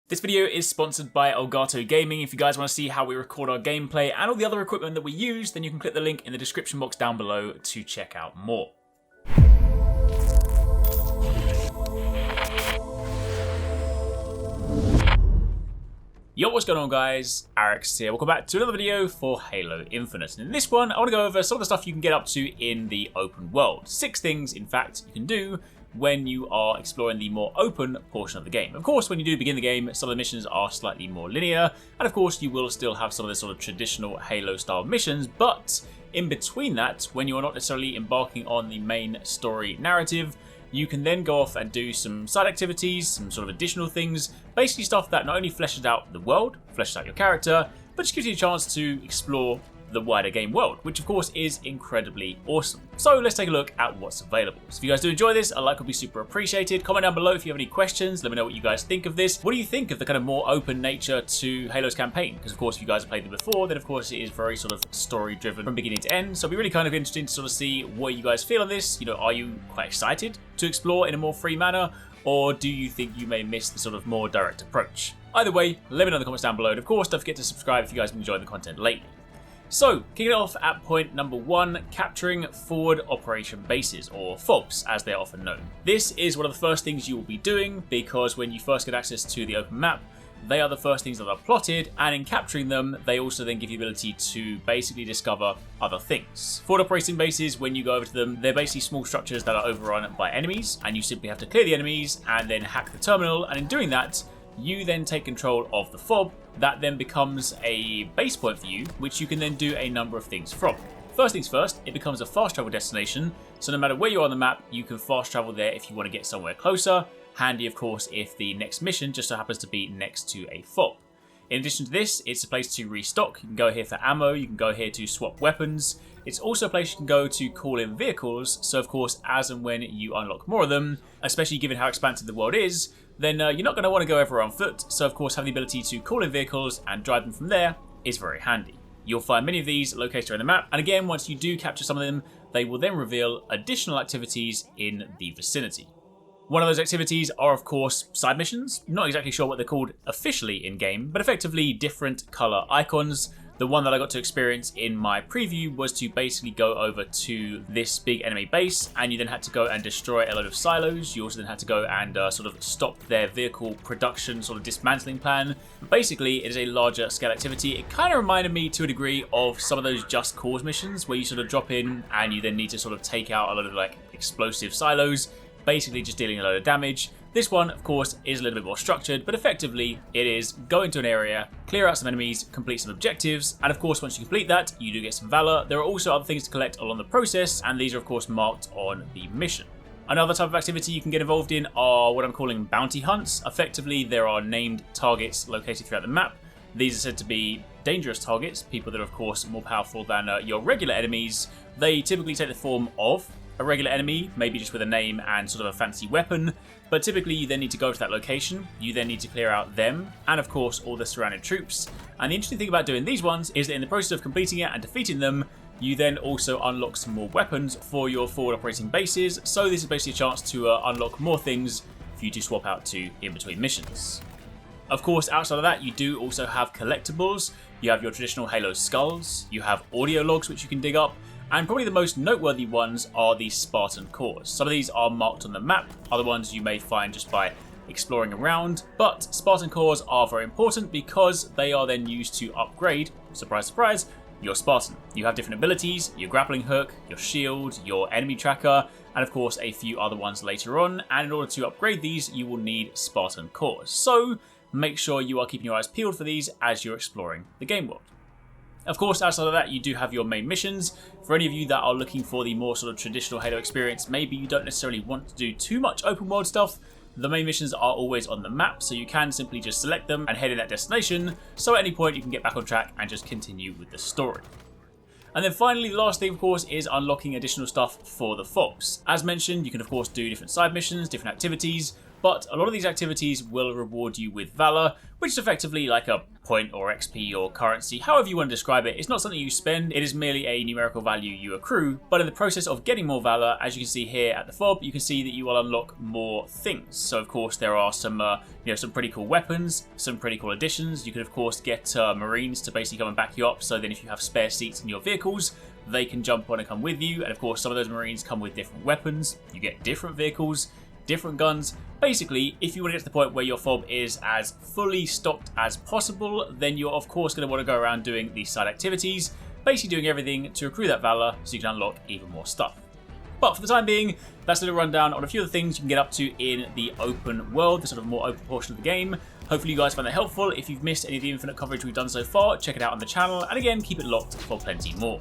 This video is sponsored by Elgato Gaming. If you guys want to see how we record our gameplay and all the other equipment that we use, then you can click the link in the description box down below to check out more. Yo, what's going on guys? HyperX here. Welcome back to another video for Halo Infinite. And in this one, I want to go over some of the stuff you can get up to in the open world. 6 things, in fact, you can do when you are exploring the more open portion of the game. Of course, when you do begin the game, some of the missions are slightly more linear, and of course you will still have some of the sort of traditional Halo style missions, but in between that, when you are not necessarily embarking on the main story narrative, you can then go off and do some side activities, some sort of additional things, basically stuff that not only fleshes out the world, fleshes out your character, but just gives you a chance to explore the wider game world, which of course is incredibly awesome. So let's take a look at what's available. So if you guys do enjoy this, a like would be super appreciated. Comment down below if you have any questions. Let me know what you guys think of this. What do you think of the kind of more open nature to Halo's campaign? Because of course, if you guys have played it before, then of course it is very sort of story driven from beginning to end. So it'll be really kind of interesting to sort of see what you guys feel on this. You know, are you quite excited to explore in a more free manner? Or do you think you may miss the sort of more direct approach? Either way, let me know in the comments down below. And of course, don't forget to subscribe if you guys have enjoyed the content lately. So, kicking it off at point number 1, capturing forward operation bases, or FOBs as they are often known. This is one of the first things you will be doing because when you first get access to the open map, they are the first things that are plotted, and in capturing them, they also then give you the ability to basically discover other things. Forward operating bases, when you go over to them, they're basically small structures that are overrun by enemies, and you simply have to clear the enemies and then hack the terminal, and in doing that, you then take control of the FOB. That then becomes a base point for you, which you can then do a number of things from. First things first, it becomes a fast travel destination, so no matter where you are on the map, you can fast travel there if you want to get somewhere closer. Handy, of course, if the next mission just so happens to be next to a FOB. In addition to this, it's a place to restock. You can go here for ammo, you can go here to swap weapons. It's also a place you can go to call in vehicles, so of course, as and when you unlock more of them, especially given how expansive the world is, then you're not going to want to go everywhere on foot, so of course having the ability to call in vehicles and drive them from there is very handy. You'll find many of these located around the map, and again, once you do capture some of them, they will then reveal additional activities in the vicinity. One of those activities are, of course, side missions. Not exactly sure what they're called officially in-game, but effectively different color icons. The one that I got to experience in my preview was to basically go over to this big enemy base, and you then had to go and destroy a load of silos. You also then had to go and sort of stop their vehicle production sort of dismantling plan. Basically, it is a larger scale activity. It kind of reminded me to a degree of some of those Just Cause missions where you sort of drop in and you then need to sort of take out a lot of like explosive silos, basically just dealing a load of damage. This one, of course, is a little bit more structured, but effectively it is go into an area, clear out some enemies, complete some objectives, and of course once you complete that, you do get some valor. There are also other things to collect along the process, and these are of course marked on the mission. Another type of activity you can get involved in are what I'm calling bounty hunts. Effectively, there are named targets located throughout the map. These are said to be dangerous targets, people that are of course more powerful than your regular enemies. They typically take the form of a regular enemy, maybe just with a name and sort of a fancy weapon, but typically you then need to go to that location, you then need to clear out them, and of course all the surrounding troops. And the interesting thing about doing these ones is that in the process of completing it and defeating them, you then also unlock some more weapons for your forward operating bases, so this is basically a chance to unlock more things for you to swap out to in between missions. Of course, outside of that, you do also have collectibles. You have your traditional Halo skulls, you have audio logs which you can dig up, and probably the most noteworthy ones are the Spartan cores. Some of these are marked on the map, other ones you may find just by exploring around, but Spartan cores are very important because they are then used to upgrade, surprise surprise, your Spartan. You have different abilities, your grappling hook, your shield, your enemy tracker, and of course a few other ones later on, and in order to upgrade these you will need Spartan cores. So make sure you are keeping your eyes peeled for these as you're exploring the game world. Of course, outside of that, you do have your main missions. For any of you that are looking for the more sort of traditional Halo experience, maybe you don't necessarily want to do too much open world stuff, the main missions are always on the map, so you can simply just select them and head in that destination, so at any point you can get back on track and just continue with the story. And then finally, the last thing, of course, is unlocking additional stuff for the FOBs. As mentioned, you can of course do different side missions, different activities. but a lot of these activities will reward you with Valor, which is effectively like a point or XP or currency, however you want to describe it. It's not something you spend, it is merely a numerical value you accrue, but in the process of getting more Valor, as you can see here at the fob, you can see that you will unlock more things. So of course there are some some pretty cool weapons, some pretty cool additions. You could of course get Marines to basically come and back you up, so then if you have spare seats in your vehicles, they can jump on and come with you, and of course some of those Marines come with different weapons. You get different vehicles, different guns. Basically, if you want to get to the point where your fob is as fully stocked as possible, then you're of course going to want to go around doing these side activities, basically doing everything to accrue that Valor so you can unlock even more stuff. But for the time being, that's a little rundown on a few of the things you can get up to in the open world, the sort of more open portion of the game. Hopefully you guys find that helpful. If you've missed any of the Infinite coverage we've done so far, check it out on the channel, and again, keep it locked for plenty more.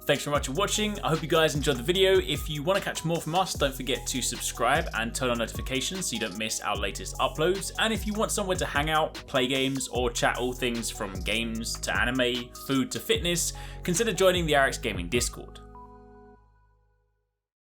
Thanks very much for watching. I hope you guys enjoyed the video. If you want to catch more from us, don't forget to subscribe and turn on notifications so you don't miss our latest uploads. And if you want somewhere to hang out, play games, or chat all things from games to anime, food to fitness, consider joining the HyperX Gaming Discord.